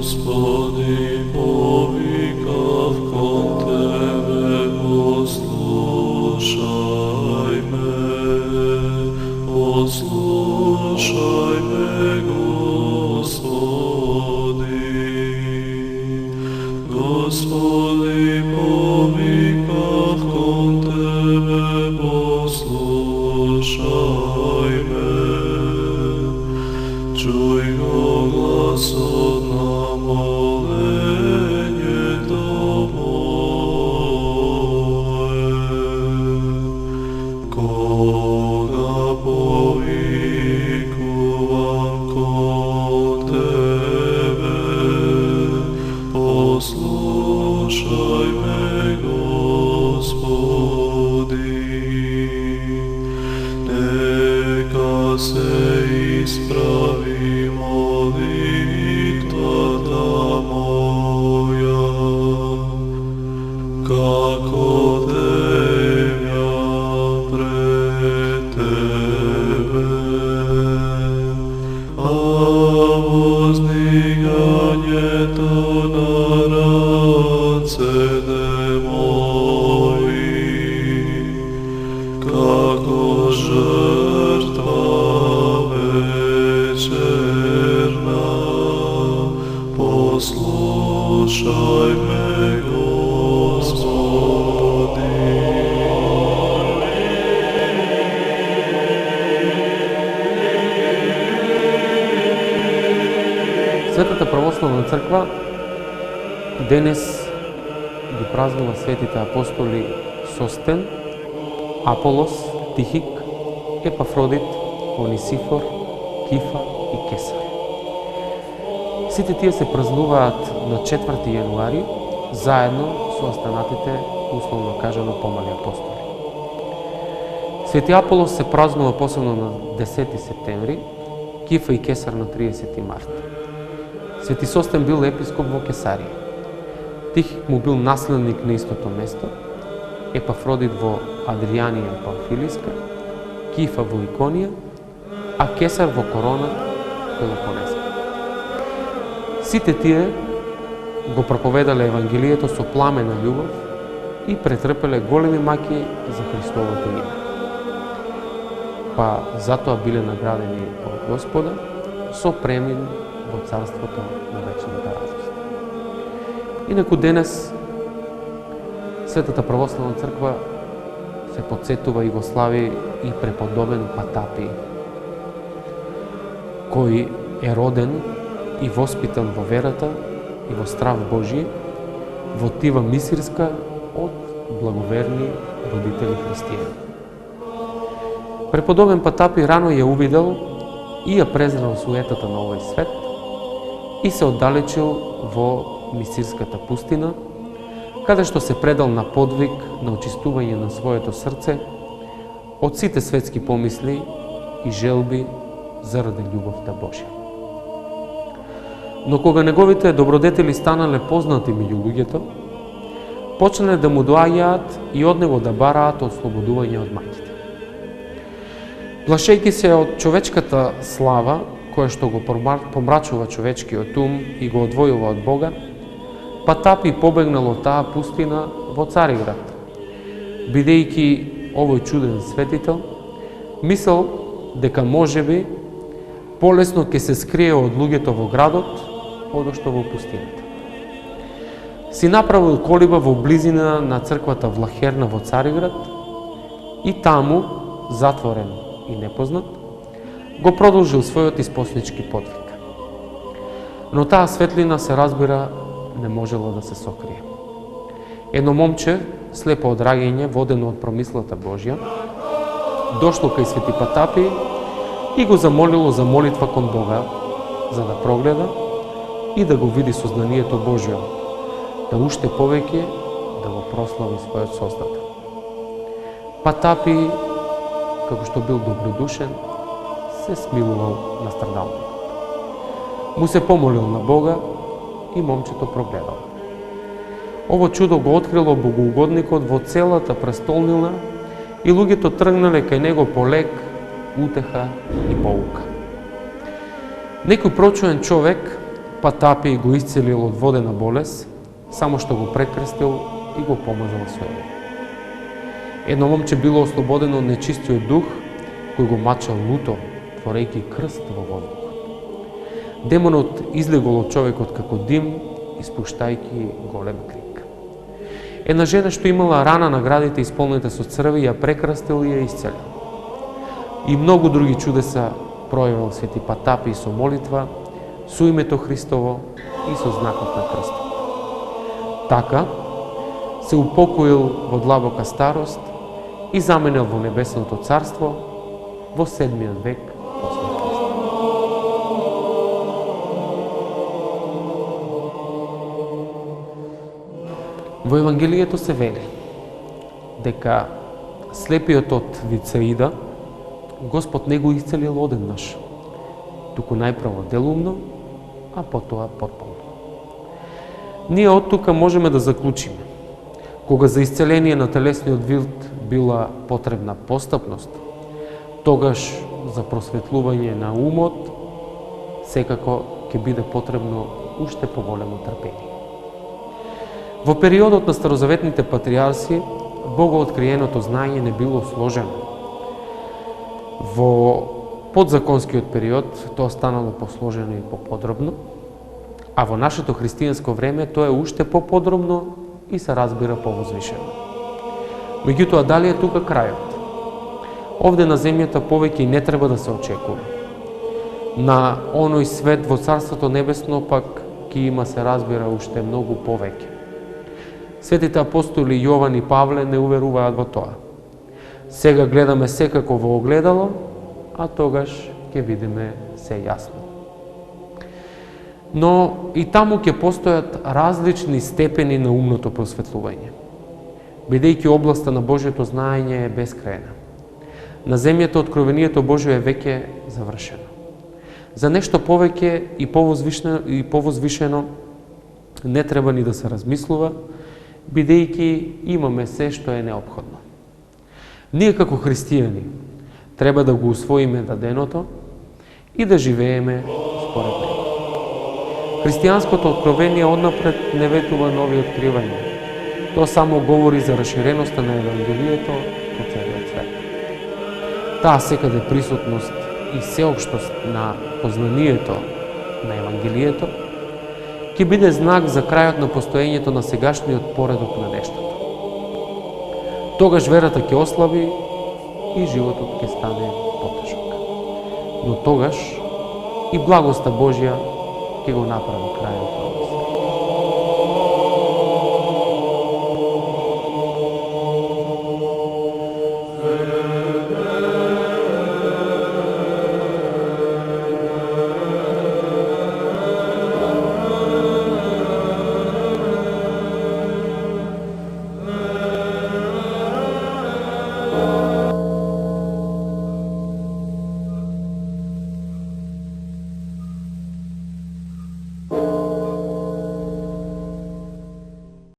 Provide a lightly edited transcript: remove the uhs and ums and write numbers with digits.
Господи, повикав кон Тебе, послушай ме, Господи. Господи, повикав кон Тебе, послушай ме, чуj го гласот на молењето мое. Кога повикувам кон Тебе, послушај ме, Господи. Нека се исправи молитвата моја, како девја пред Тебе, а воздигањето на рацете мои, како жртва вечерна, послушај ме, Господи. Светата православна црква денес ги празнува светите апостоли Состен, Аполос, Тихик, Епафродит, Онисифор, Кифа и Кесар. Сите тие се празнуваат на 4 јануари, заедно со останатите, условно кажано, помали апостоли. Свети Аполос се празнува посебно на 10 септември, Кифа и Кесар на 30 март. Свети Состен бил епископ во Кесарија. Тихик му бил наследник на истото место, Епафродит во Адријанија Памфилиска, Кифа во Иконија, а Кесар во Корона, Пелопонеска. Сите тие го проповедале Евангелието со пламена љубов и претрпеле големи маки за Христовото име. Па затоа биле наградени од Господа со премин во Царството на вечната радост. Инаку денес Светата православна црква се подсетува и го слави и преподобен Патапи, кој е роден и воспитан во верата и во страв Божи во Тива Мисирска од благоверни родители христијани. Преподобен Патапи рано ја увидел и ја презрел суетата на овој свет и се оддалечил во Мисирската пустина, каде што се предал на подвиг на очистување на своето срце од сите светски помисли и желби заради љубовта Божја. Но кога неговите добродетели станале познати меѓу луѓето, почнале да му доаѓаат и од него да бараат ослободување од маките. Плашејќи се од човечката слава, која што го помрачува човечкиот ум и го одвојува од Бога, Патапи побегнал од таа пустина во Цариград. Бидејќи овој чуден светител, мислел дека можеби полесно ќе се скрие од луѓето во градот, одошто во пустината. Си направил колиба во близина на црквата Влахерна во Цариград и таму, затворен и непознат, го продолжил својот испоснички подвиг. Но таа светлина, се разбира, не можела да се сокрие. Едно момче, слепо од раѓање, водено од промислата Божја, дошло кај Свети Патапи и го замолило за молитва кон Бога, за да прогледа и да го види сознанието Божјо, да уште повеќе да го прослави својот Создател. Патапи, како што бил добродушен, се смилувал на страдалникот. Му се помолил на Бога и момчето прогледало. Ово чудо го открило богоугодникот во целата престолнина и луѓето тргнале кај него по лек, утеха и поука. Некој прочуен човек Патапий го исцелил од водена болест, само што го прекрстил и го помазал со еле. Едно момче било ослободено од нечистиот дух, кој го мачал луто, творејќи крст во воздухот. Демонот излегол од човекот како дим, испуштајќи голем крик. Една жена што имала рана на градите исполнета со црви, ја прекрастил и ја исцелил. И многу други чудеса пројавил свети Патапий со молитва, со името Христово и со знакот на крстот. Така се упокоил во длабока старост и заменил во небесното царство во 7 век после Христа. Во Евангелието се вели дека слепиот од Вицаида Господ не го исцелил одеднаш, туку најпрво делумно, а потоа потполно. Ние од тука можеме да заклучиме, кога за исцеление на телесниот вид била потребна постапност, тогаш за просветлување на умот секако ќе биде потребно уште поголемо трпение. Во периодот на старозаветните патриарси, богооткриеното знаење не било сложено. Во подзаконскиот период тоа станало посложено и поподробно, а во нашето христијанско време тоа е уште поподробно и се разбира повозвишено. Меѓутоа, дали е тука крајот? Овде на земјата повеќе не треба да се очекува. На оној свет во Царството Небесно пак ќе има, се разбира, уште многу повеќе. Светите апостоли Јован и Павле не уверуваат во тоа. Сега гледаме секако во огледало, а тогаш ќе видиме се јасно. Но и таму ќе постојат различни степени на умното просветлување, бидејќи областа на Божјото знаење е бескрајна. На земјата откровението Божјо е веќе завршено. За нешто повеќе и повозвишено не треба ни да се размислува, бидејќи имаме се што е неопходно. Ние како христијани треба да го усвоиме даденото и да живееме според него. Христијанското откровение однапред не ветува нови откривања. Тоа само говори за расширеноста на Евангелието по целиот свет. Таа секаде присутност и сеопштост на познанието на Евангелието ќе биде знак за крајот на постоењето на сегашниот поредок на нештата. Тогаш верата ќе ослаби и животот ќе стане потежок. Но тогаш и благоста Божја ќе го направи крајот на